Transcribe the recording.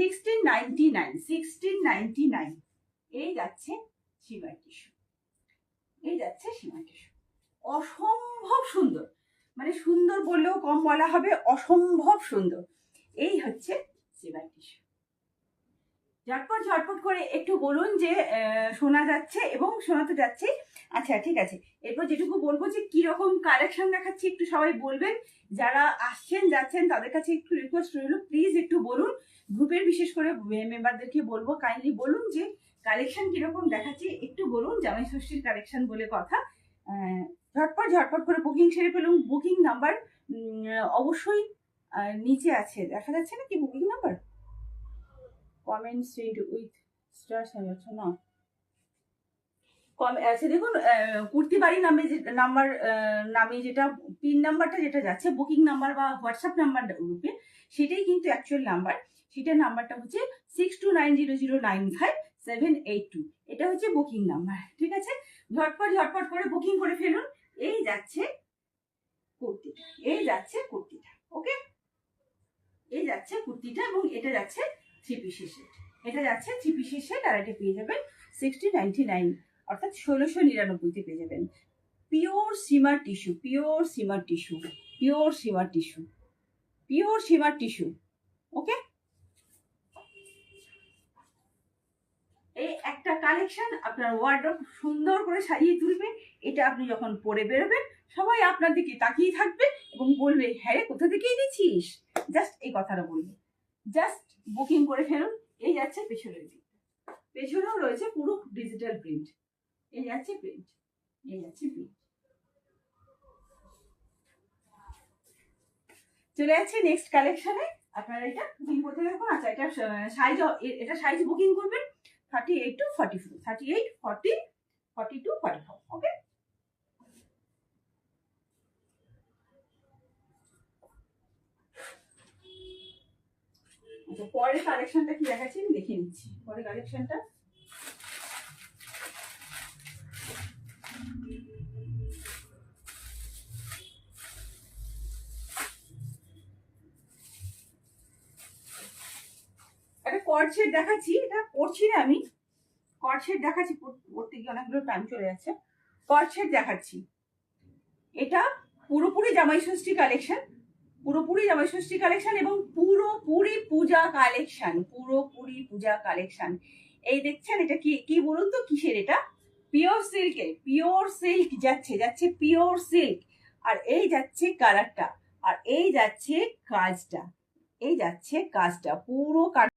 1699 এই যাচ্ছে shimmer tissue, এই যাচ্ছে শিমার টিস্যু। অসম্ভব সুন্দর, মানে সুন্দর বললেও কম বলা হবে, অসম্ভব সুন্দর। এই হচ্ছে শিমার টিস্যু। ঝটপট ঝটপট করে একটু বলুন যে শোনা যাচ্ছে এবং শোনাতে যাচ্ছে। আচ্ছা ঠিক আছে, এরপর যেটুকু বলবো যে কিরকম কালেকশন দেখাচ্ছি একটু সবাই বলবেন। যারা আসছেন যাচ্ছেন তাদের কাছে একটু রিকোয়েস্ট রইল, প্লিজ একটু বলুন। গ্রুপের বিশেষ করে মেম্বারদেরকে বলবো কাইন্ডলি বলুন যে কালেকশন কিরকম দেখাচ্ছি, একটু বলুন। জামাই ষষ্ঠীর কালেকশন বলে কথা। ঝটপট ঝটপট করে বুকিং সেরে ফেলুন। বুকিং নাম্বার অবশ্যই নিচে আছে, দেখা যাচ্ছে না কি booking number? Comment send with star সাজাচ্ছ না, আচ্ছা দেখুন, কুর্তি বাড়ি নামে যে নাম্বার নামে যেটা পিন নাম্বারটা যেটা যাচ্ছে বুকিং নাম্বার বা হোয়াটসঅ্যাপ নাম্বার রূপে, সেটাই কিন্তু অ্যাকচুয়াল নাম্বার। সেটার নাম্বারটা হচ্ছে 6290095782। এটা হচ্ছে বুকিং নাম্বার, ঠিক আছে? ঝটপট ঝটপট করে বুকিং করে ফেলুন। এই যাচ্ছে কুর্তিটা, এই যাচ্ছে কুর্তিটা, ওকে? এই যাচ্ছে কুর্তিটা এবং এটা যাচ্ছে থ্রি পিসের সেট, এটা যাচ্ছে থ্রি পিসের সেট। আর এটা পেয়ে যাবেন 1699 অর্থাৎ 1699-তে পেয়ে যাবেন। Pure shimmer tissue, pure shimmer tissue, pure shimmer tissue, pure shimmer tissue, okay? এই একটা কালেকশন আপনার ওয়ার্ডরোব সুন্দর করে সাজিয়ে তুলবে। এটা আপনি যখন পরে বেরোবেন সবাই আপনার দিকে তাকিয়ে থাকবে এবং বলবে, হ্যাঁ রে কোথা থেকে এনেছিস, জাস্ট এই কথাটা বলবে। জাস্ট বুকিং করে ফেলুন। এই যাচ্ছে পেছনের দিক, পেছনেও রয়েছে পুরো ডিজিটাল প্রিন্ট। এই যাচ্ছে প্রিন্ট, এই যাচ্ছে প্রিন্ট। চলে যাচ্ছে নেক্সট কালেকশনে। আপনারা এটা বুকিং করতে থাকুন। আচ্ছা এটা সাইজ, এটা সাইজ বুকিং করবেন 38 to 44, 38, 40, 42, 44, ওকে? আচ্ছা পরের কালেকশনটা কি দেখাচ্ছি আমি দেখে নিচ্ছি। পরের কালেকশনটা একটা কর্ড সেট দেখাচ্ছি। এটা পড়ছি না আমি, কর্ড সেট দেখাচ্ছি, পড়তে গিয়ে অনেকগুলো টাইম চলে যাচ্ছে। কর্ড সেট দেখাচ্ছি। এটা পুরোপুরি জামাই ষষ্ঠী কালেকশন, পুরোপুরি জামাই ষষ্ঠী কালেকশন এবং পুরোপুরি পূজা কালেকশন, পুরোপুরি পূজা কালেকশন। এই দেখছেন এটা কি কি বলুন তো কিসের? এটা পিওর সিল্কের, পিওর সিল্ক যাচ্ছে, যাচ্ছে পিওর সিল্ক। আর এই যাচ্ছে কালারটা, আর এই যাচ্ছে কাজটা, এই যাচ্ছে কাজটা পুরো